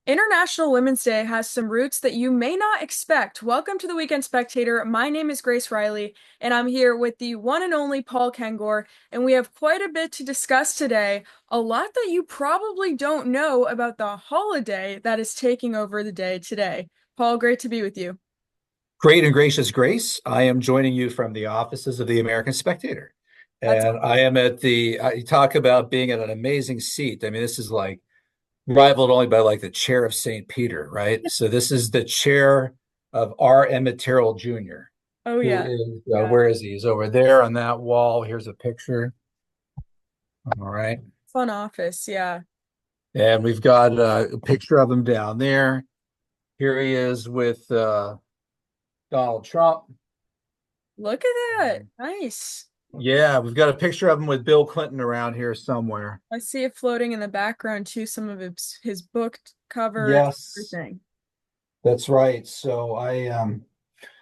International Women's Day has some roots that you may not expect. Welcome to the Weekend Spectator. My name is Grace Reilly, and I'm here with the one and only Paul Kengor, and we have quite a bit to discuss today. A lot that you probably don't know about the holiday that is taking over the day today. Paul, great to be with you. Great and gracious Grace, I am joining you from the offices of the American Spectator. That's And I am you talk about being at an amazing seat. I mean, this is like rivaled only by like the chair of St. Peter, right? So this is the chair of R. Emmett Terrell Jr., Oh who yeah. is, Yeah. where is he? He's over there on that wall. Here's a picture. All right. Fun office, yeah. And we've got a picture of him down there. Here he is with Donald Trump. Look at that. Nice. Yeah, we've got a picture of him with Bill Clinton around here somewhere. I see it floating in the background too, some of his book covers, Yes, everything. that's right. So I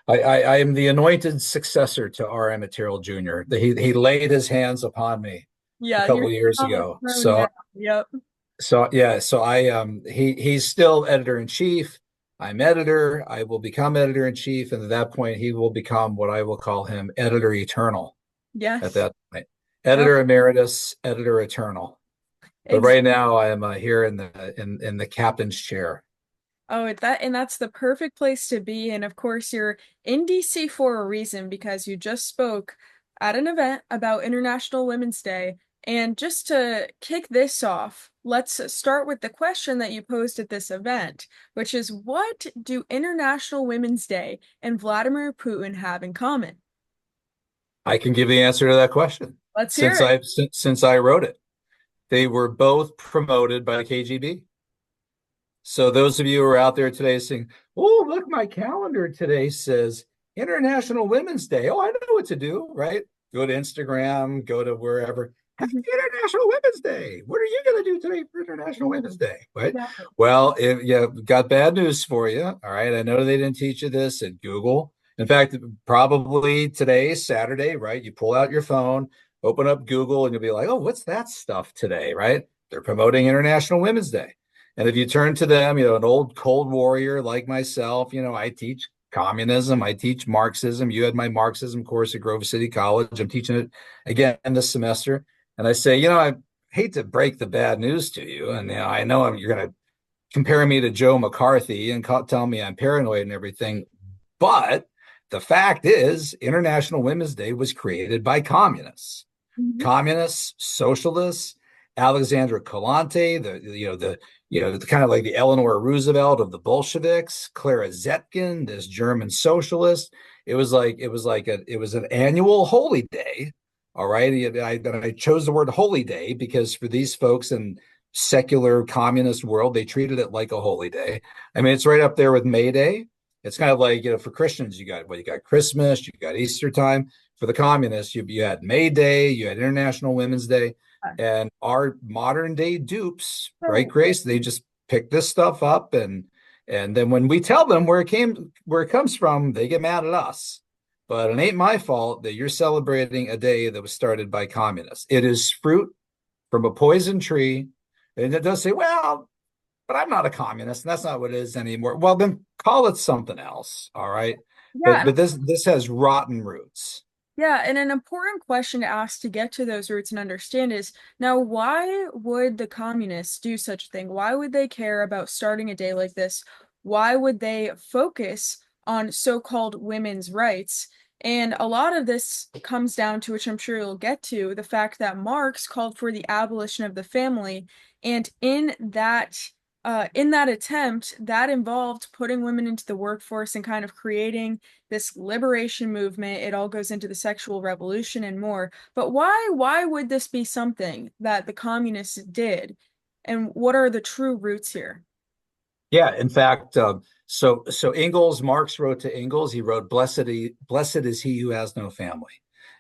am the anointed successor to R.M. Material Jr. He laid his hands upon me a Yeah, you're couple of years on the ago. throne now. Yep. So he's still editor in chief. I'm editor. I will become editor in chief, and at that point, he will become what I will call him editor eternal. At Yes. that point, Oh, editor emeritus, editor eternal. But exactly. right now, I am here in the captain's chair. Oh, that's the perfect place to be. And of course, you're in DC for a reason because you just spoke at an event about International Women's Day. And just to kick this off, let's start with the question that you posed at this event, which is what do International Women's Day and Vladimir Putin have in common? I can give the answer to that question Let's hear it. since I wrote it. They were both promoted by the KGB. So those of you who are out there today saying, "Oh, look, my calendar today says International Women's Day." Oh, I know what to do, right? Go to Instagram, go to wherever. Happy Mhm. International Women's Day. What are you going to do today for International Women's Day? Right? Exactly. Well, yeah, got bad news for you. All right. I know they didn't teach you this at Google. In fact, probably today, Saturday, right? You pull out your phone, open up Google, and you'll be like, "Oh, what's that stuff today?" Right? They're promoting International Women's Day. And if you turn to them, an old cold warrior like myself, I teach communism, I teach Marxism. You had my Marxism course at Grove City College. I'm teaching it again this semester. And I say, I hate to break the bad news to you. And I know you're going to compare me to Joe McCarthy and tell me I'm paranoid and everything. But the fact is, International Women's Day was created by Mhm. communists, socialists, Alexandra Kolontai, the kind of like the Eleanor Roosevelt of the Bolsheviks, Clara Zetkin, this German socialist. It was an annual holy day. All right. I chose the word holy day because for these folks in secular communist world, they treated it like a holy day. I mean, it's right up there with May Day. It's kind of like, for Christians, you got Christmas, you got Easter time. For the communists, you had May Day, you had International Women's Day, and our modern day dupes, right, Grace? They just pick this stuff up, and then when we tell them where it comes from, they get mad at us. But it ain't my fault that you're celebrating a day that was started by communists. It is fruit from a poison tree, and it does say, well, but I'm not a communist, and that's not what it is anymore. Well, then call it something else, all right? Yeah, But this has rotten roots. yeah, and an important question to ask to get to those roots and understand is now, why would the communists do such a thing? Why would they care about starting a day like this? Why would they focus on so-called women's rights? And a lot of this comes down to, which I'm sure you'll get to, the fact that Marx called for the abolition of the family. And in that attempt, that involved putting women into the workforce and kind of creating this liberation movement. It all goes into the sexual revolution and more. But why would this be something that the communists did? And what are the true roots here? Yeah, in fact, so Marx wrote to Engels, he wrote, blessed is he who has no family.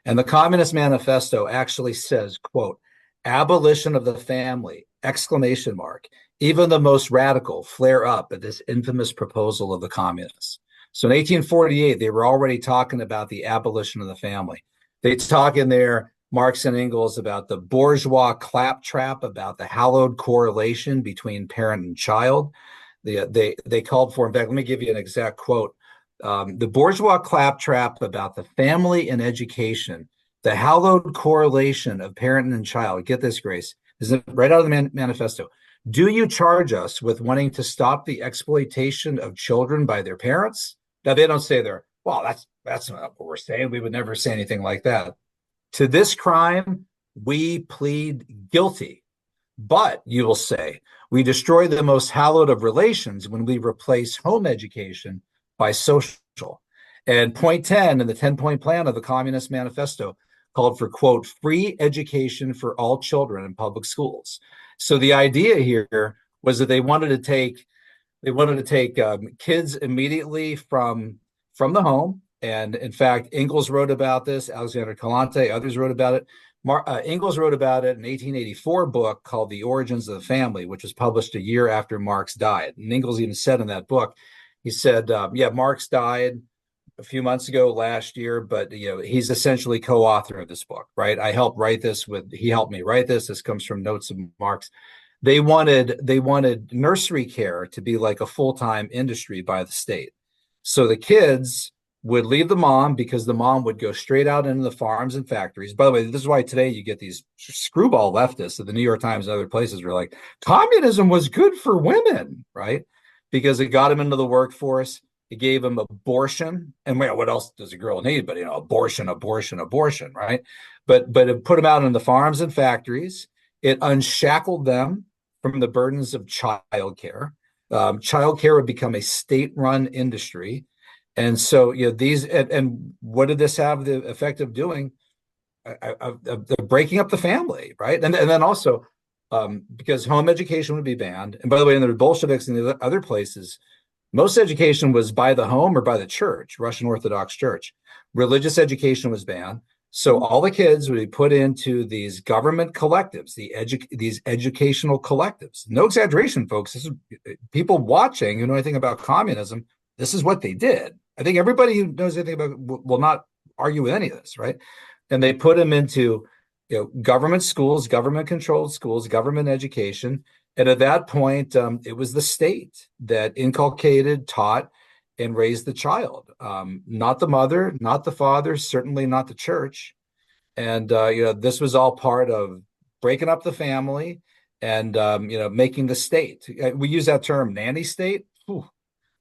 And the Communist Manifesto actually says, quote, abolition of the family, exclamation mark. Even the most radical flare up at this infamous proposal of the communists. So in 1848, they were already talking about the abolition of the family. They talk in there, Marx and Engels, about the bourgeois claptrap, about the hallowed correlation between parent and child. They called for, in fact, let me give you an exact quote. The bourgeois claptrap about the family and education, the hallowed correlation of parent and child. Get this, Grace. This is right out of the manifesto. Do you charge us with wanting to stop the exploitation of children by their parents? Now they don't say there, well, that's not what we're saying. We would never say anything like that. To this crime, we plead guilty. But you will say, we destroy the most hallowed of relations when we replace home education by social. And point 10 in the 10-point plan of the Communist Manifesto called for, quote, free education for all children in public schools. So the idea here was that they wanted to take kids immediately from the home. And in fact, Engels wrote about this, Alexander Calante, others wrote about it. Engels wrote about it in 1884 book called The Origins of the Family, which was published a year after Marx died. And Engels even said in that book, he said, yeah, Marx died a few months ago last year, but he's essentially co-author of this book, right? He helped me write this. This comes from notes of Marx. They wanted nursery care to be like a full-time industry by the state. So the kids would leave the mom because the mom would go straight out into the farms and factories. By the way, this is why today you get these screwball leftists at the New York Times and other places were like, communism was good for women, right? Because it got them into the workforce. It gave them abortion. And what else does a girl need? But, abortion, abortion, abortion, right? But it put them out in the farms and factories. It unshackled them from the burdens of childcare. Childcare would become a state-run industry. And so, these, and what did this have the effect of doing? Breaking up the family, right? And then also, because home education would be banned. And by the way, in the Bolsheviks and the other places, most education was by the home or by the church, Russian Orthodox Church. Religious education was banned. So all the kids would be put into these government collectives, these educational collectives. No exaggeration, folks. This is people watching who know anything about communism. This is what they did. I think everybody who knows anything about it will not argue with any of this, right? And they put them into government schools, government-controlled schools, government education. And at that point, it was the state that inculcated, taught, and raised the child, not the mother, not the father, certainly not the church. And this was all part of breaking up the family and making the state. We use that term, nanny state. Whew.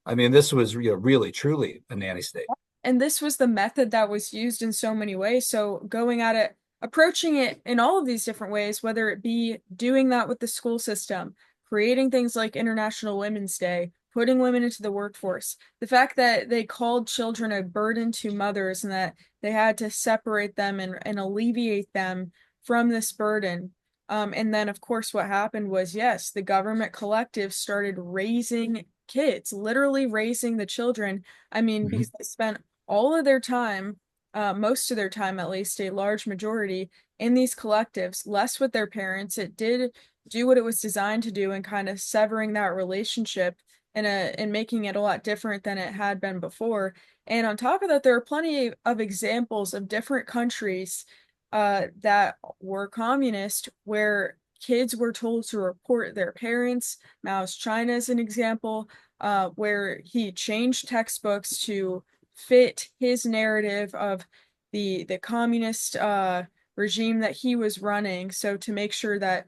I mean, this was really, truly a nanny state. And this was the method that was used in so many ways. So going at it, approaching it in all of these different ways, whether it be doing that with the school system, creating things like International Women's Day, putting women into the workforce, the fact that they called children a burden to mothers and that they had to separate them and alleviate them from this burden. And then, of course, what happened was, yes, the government collective started raising kids, literally raising the children. I mean, Mm-hmm. because they spent all of their time, most of their time at least, a large majority in these collectives, less with their parents. It did do what it was designed to do and kind of severing that relationship and making it a lot different than it had been before. And on top of that, there are plenty of examples of different countries that were communist where kids were told to report their parents. Mao's China is an example, where he changed textbooks to fit his narrative of the communist regime that he was running. So to make sure that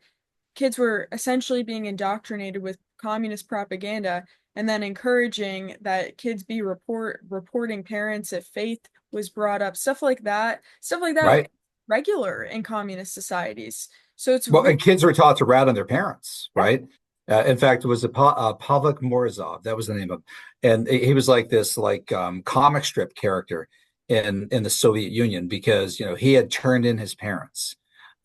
kids were essentially being indoctrinated with communist propaganda and then encouraging that kids be reporting parents if faith was brought up, stuff like that Right. regular in communist societies. So it's Well, really and kids were taught to rat on their parents, yeah. right? In fact, it was Pavlik Morozov. That was the name of him. And he was like this comic strip character in the Soviet Union because, he had turned in his parents.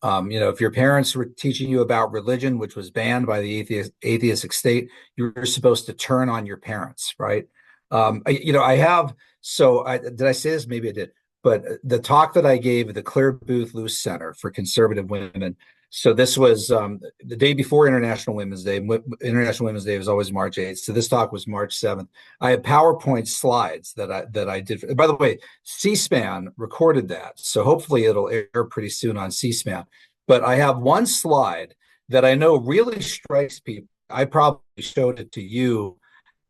If your parents were teaching you about religion, which was banned by the atheistic state, you were supposed to turn on your parents, right? Did I say this? Maybe I did. But the talk that I gave at the Claire Booth Luce Center for Conservative Women. So this was the day before International Women's Day. International Women's Day was always March 8th. So this talk was March 7th. I had PowerPoint slides that I did. By the way, C-SPAN recorded that. So hopefully it'll air pretty soon on C-SPAN. But I have one slide that I know really strikes people I probably showed it to you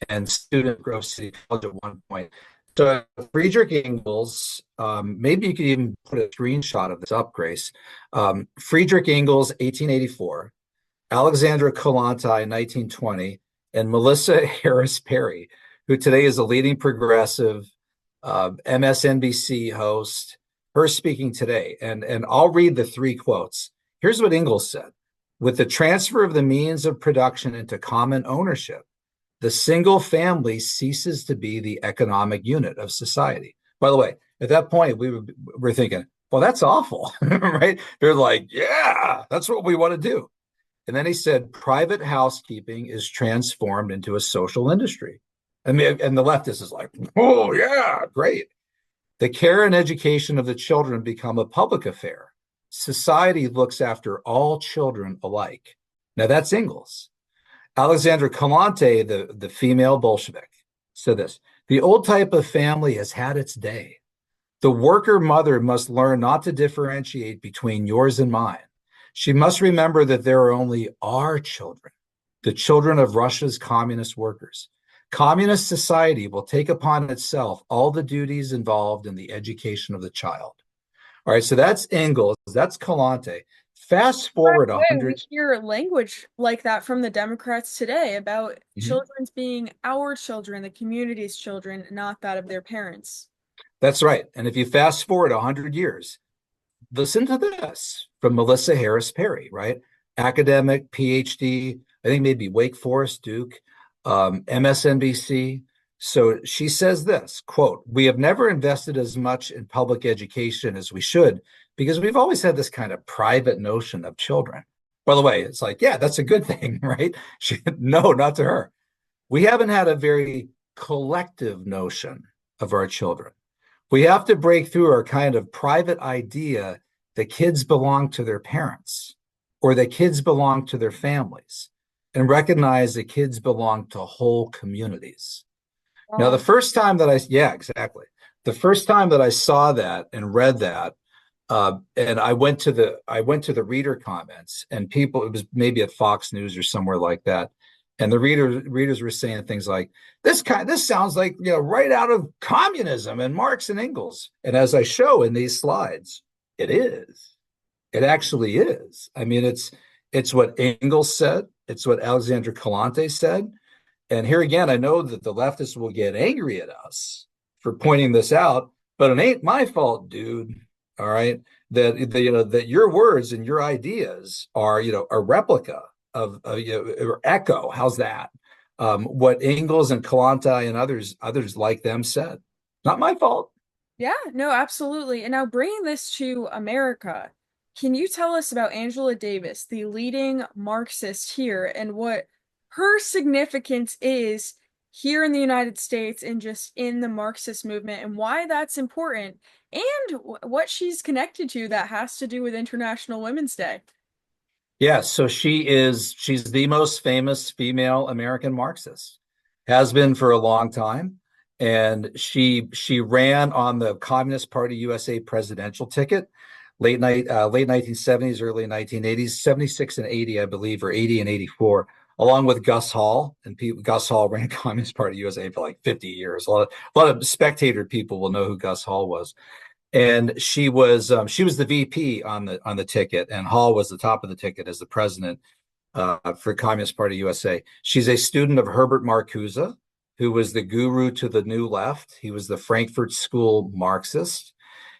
and student Grove City College at one point. So Friedrich Engels, maybe you could even put a screenshot of this up, Grace. Friedrich Engels, 1884, Alexandra Kollontai, 1920, and Melissa Harris Perry, who today is a leading progressive MSNBC host. Her speaking today, and I'll read the three quotes. Here's what Engels said: "With the transfer of the means of production into common ownership, the single family ceases to be the economic unit of society." By the way, at that point, were thinking, well, that's awful, right? They're like, yeah, that's what we want to do. And then he said, private housekeeping is transformed into a social industry. I mean, and the leftist is like, oh, yeah, great. The care and education of the children become a public affair. Society looks after all children alike. Now, that's Engels. Alexandra Kalante, the female Bolshevik, said this: the old type of family has had its day. The worker mother must learn not to differentiate between yours and mine. She must remember that there are only our children, the children of Russia's communist workers. Communist society will take upon itself all the duties involved in the education of the child. All right, so that's Engels, that's Kalante. Fast By forward the way, we 100. hear language like that from the Democrats today about Mhm. children's being our children, the community's children, not that of their parents. That's right. And if you fast forward 100 years, listen to this from Melissa Harris Perry, right? Academic, PhD, I think maybe Wake Forest, Duke, MSNBC. So she says this quote: "We have never invested as much in public education as we should because we've always had this kind of private notion of children." By the way, it's like, yeah, that's a good thing, right? No, not to her. We haven't had a very collective notion of our children. We have to break through our kind of private idea that kids belong to their parents or that kids belong to their families and recognize that kids belong to whole communities. Now, the Wow. first time that yeah, exactly. The first time that I saw that and read that, and I went to the reader comments, and people, it was maybe at Fox News or somewhere like that, and the readers were saying things like, this sounds like, right out of communism and Marx and Engels. And as I show in these slides, it is. It actually is. I mean, it's what Engels said. It's what Alexandra Kalante said. And here again, I know that the leftists will get angry at us for pointing this out, but it ain't my fault, dude. All right, that your words and your ideas are a replica of or echo. How's that? What Engels and Kalanta and others like them said. Not my fault. Yeah, no, absolutely. And now bringing this to America, can you tell us about Angela Davis, the leading Marxist here, and what her significance is here in the United States and just in the Marxist movement, and why that's important, and what she's connected to that has to do with International Women's Day? Yeah, so she's the most famous female American Marxist, has been for a long time, and she ran on the Communist Party USA presidential ticket late 1970s, early 1980s, 76 and 80, I believe, or 80 and 84, along with Gus Hall. And Gus Hall ran Communist Party USA for like 50 years. A lot of spectator people will know who Gus Hall was. And she was the VP on the ticket, and Hall was the top of the ticket as the president for Communist Party USA. She's a student of Herbert Marcuse, who was the guru to the New Left. He was the Frankfurt School Marxist.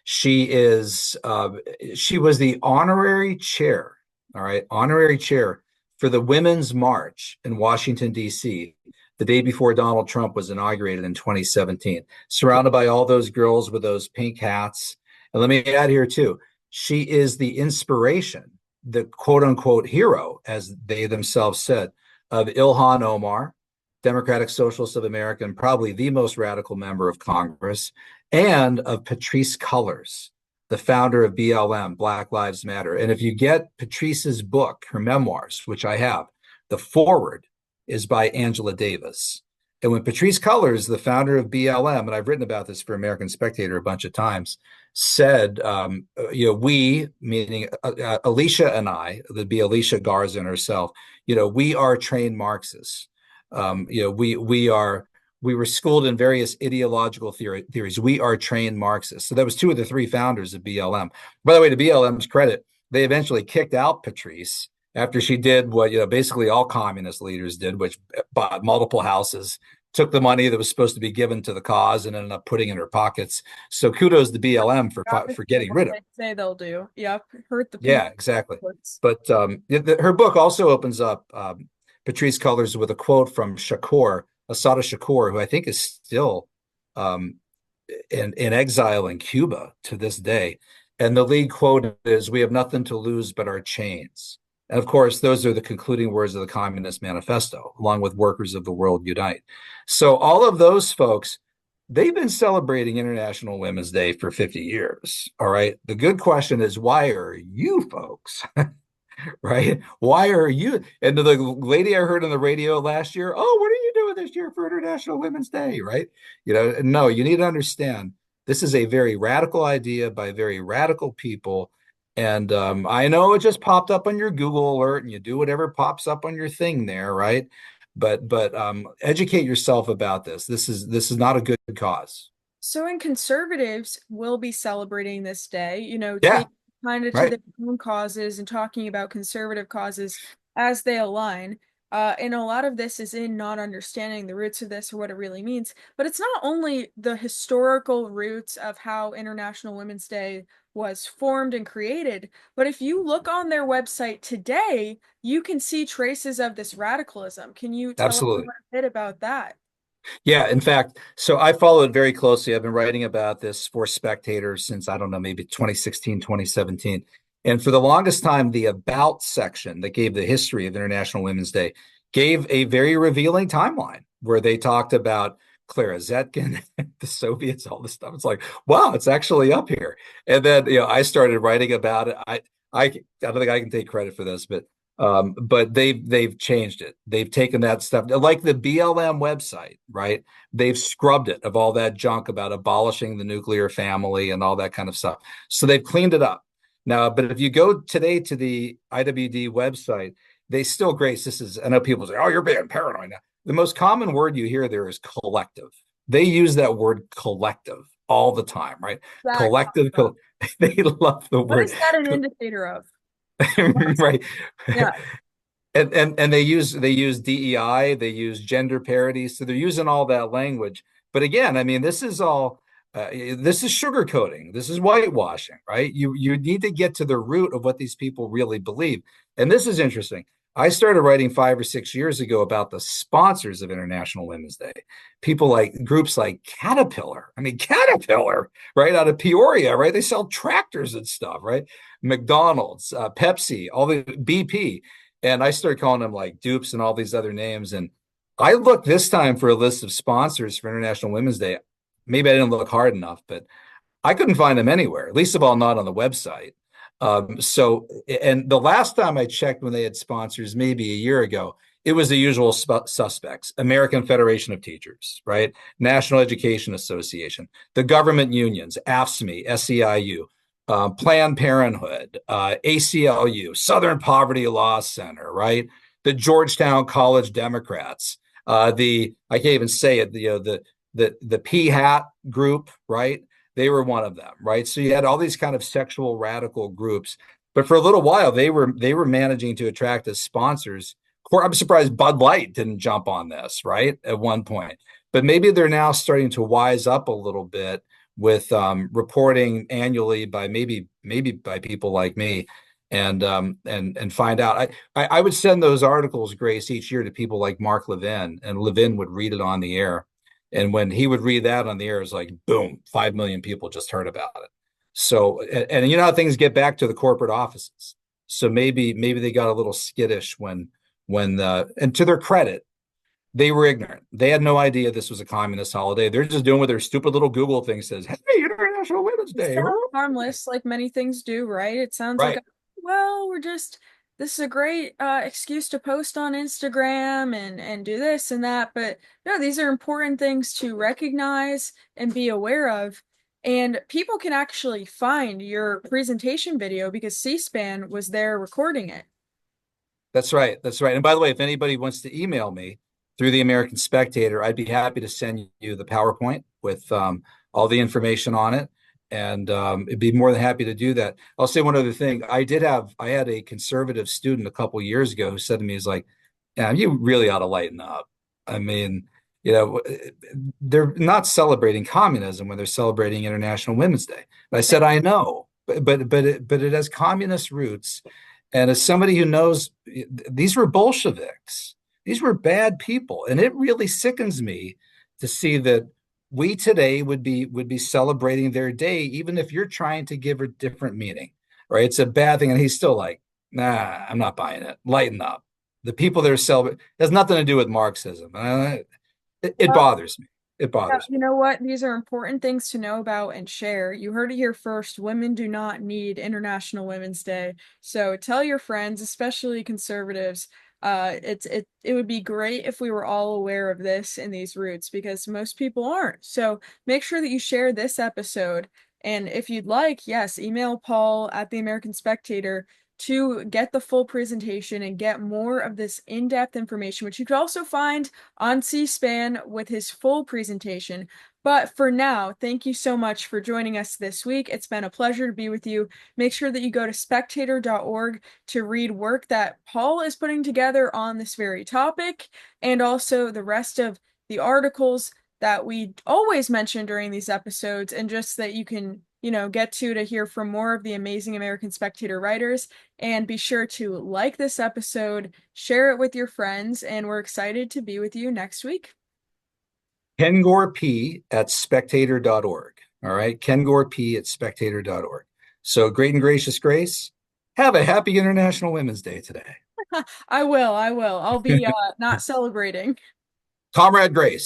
She was the honorary chair, all right, honorary chair for the Women's March in Washington, D.C., the day before Donald Trump was inaugurated in 2017, surrounded by all those girls with those pink hats. And let me add here, too, she is the inspiration, the quote unquote hero, as they themselves said, of Ilhan Omar, Democratic Socialists of America, and probably the most radical member of Congress, and of Patrisse Cullors, the founder of BLM, Black Lives Matter. And if you get Patrice's book, her memoirs, which I have, the forward is by Angela Davis. And when Patrisse Cullors, the founder of BLM, and I've written about this for American Spectator a bunch of times, said, we, meaning Alicia and I, that'd be Alicia Garza and herself, we are trained Marxists. We were schooled in various ideological theories. We are trained Marxists. So that was two of the three founders of BLM. By the way, to BLM's credit, they eventually kicked out Patrice after she did what basically all communist leaders did, which bought multiple houses, took the money that was supposed to be given to the cause, and ended up putting it in her pockets. So kudos to BLM for Opposite of getting what rid of they it. say they'll do. Yep, hurt the Yeah, people. exactly. But her book also opens up Patrice Cullors with a quote from Shakur, Asada Shakur, who I think is still um, in exile in Cuba to this day. And the lead quote is, "We have nothing to lose but our chains." And of course, those are the concluding words of the Communist Manifesto, along with Workers of the World Unite. So all of those folks, they've been celebrating International Women's Day for 50 years. All right. The good question is, why are you folks, right? Why are you? And the lady I heard on the radio last year, oh, what are you doing this year for International Women's Day, right? No, you need to understand this is a very radical idea by very radical people. And I know it just popped up on your Google alert, and you do whatever pops up on your thing there, right? But educate yourself about this. This is not a good cause. So, and conservatives will be celebrating this day, Yeah, take kind of to right. their own causes and talking about conservative causes as they align. And a lot of this is in not understanding the roots of this or what it really means. But it's not only the historical roots of how International Women's Day was formed and created, but if you look on their website today, you can see traces of this radicalism. Can you tell us a Absolutely. bit about that? Yeah, in fact, so I follow it very closely. I've been writing about this for Spectator since, I don't know, maybe 2016, 2017. And for the longest time, the About section that gave the history of International Women's Day gave a very revealing timeline where they talked about Clara Zetkin, the Soviets, all this stuff. It's like, wow, it's actually up here. And then, I started writing about it. I don't think I can take credit for this, but they've changed it. They've taken that stuff, like the BLM website, right? They've scrubbed it of all that junk about abolishing the nuclear family and all that kind of stuff. So they've cleaned it up now. But if you go today to the IWD website, they still grace. This is, I know people say, "Oh, you're being paranoid now." The most common word you hear there is collective. They use that word collective all the time, right? That Collective. They love the What word, is that an indicator of? right? Yeah, And they use DEI, they use gender parity, so they're using all that language. But again, I mean, this is sugarcoating, this is whitewashing, right? You need to get to the root of what these people really believe. And this is interesting. I started writing 5 or 6 years ago about the sponsors of International Women's Day. People like groups like Caterpillar. I mean, Caterpillar, right, out of Peoria, right? They sell tractors and stuff, right? McDonald's, Pepsi, all the BP. And I started calling them like dupes and all these other names. And I looked this time for a list of sponsors for International Women's Day. Maybe I didn't look hard enough, but I couldn't find them anywhere, least of all, not on the website. And the last time I checked when they had sponsors, maybe a year ago, it was the usual suspects: American Federation of Teachers, right? National Education Association, the government unions, AFSCME, SEIU, Planned Parenthood, ACLU, Southern Poverty Law Center, right? The Georgetown College Democrats, the I can't even say it, the P Hat group, right? They were one of them, right? So you had all these kind of sexual radical groups, but for a little while they were managing to attract as sponsors. I'm surprised Bud Light didn't jump on this, right? At one point, but maybe they're now starting to wise up a little bit with reporting annually by maybe by people like me, and find out. I would send those articles, Grace, each year to people like Mark Levin, and Levin would read it on the air. And when he would read that on the air, it was like, boom, 5 million people just heard about it. So, and you know how things get back to the corporate offices. So maybe they got a little skittish and to their credit, they were ignorant. They had no idea this was a communist holiday. They're just doing what their stupid little Google thing says. Hey, International Women's it Day. sounds harmless, like many things do, right? It sounds like, Right. well, this is a great excuse to post on Instagram and do this and that. But no, these are important things to recognize and be aware of. And people can actually find your presentation video because C-SPAN was there recording it. That's right. That's right. And by the way, if anybody wants to email me through the American Spectator, I'd be happy to send you the PowerPoint with all the information on it. And it'd be more than happy to do that. I'll say one other thing. I had a conservative student a couple years ago who said to me, he's like, yeah, you really ought to lighten up. I mean, you know, they're not celebrating communism when they're celebrating International Women's Day. And I said, I know, but it has communist roots. And as somebody who knows, these were Bolsheviks, these were bad people, and it really sickens me to see that we today would be celebrating their day, even if you're trying to give a different meaning, right? It's a bad thing, and he's still like, nah, I'm not buying it. Lighten up. The people that are celebrating has nothing to do with Marxism. It bothers me. It Yeah, bothers me. you know what? These are important things to know about and share. You heard it here first. Women do not need International Women's Day. So tell your friends, especially conservatives. It would be great if we were all aware of this and these roots because most people aren't. So make sure that you share this episode. And if you'd like, yes, email Paul at the American Spectator to get the full presentation and get more of this in-depth information, which you could also find on C-SPAN with his full presentation. But for now, thank you so much for joining us this week. It's been a pleasure to be with you. Make sure that you go to spectator.org to read work that Paul is putting together on this very topic, and also the rest of the articles that we always mention during these episodes, and just that you can, get to hear from more of the amazing American Spectator writers. And be sure to like this episode, share it with your friends, and we're excited to be with you next week. Kengor P at spectator.org. All right. Kengor P at spectator.org. So great and gracious Grace, have a happy International Women's Day today. I will. I'll be not celebrating. Comrade Grace.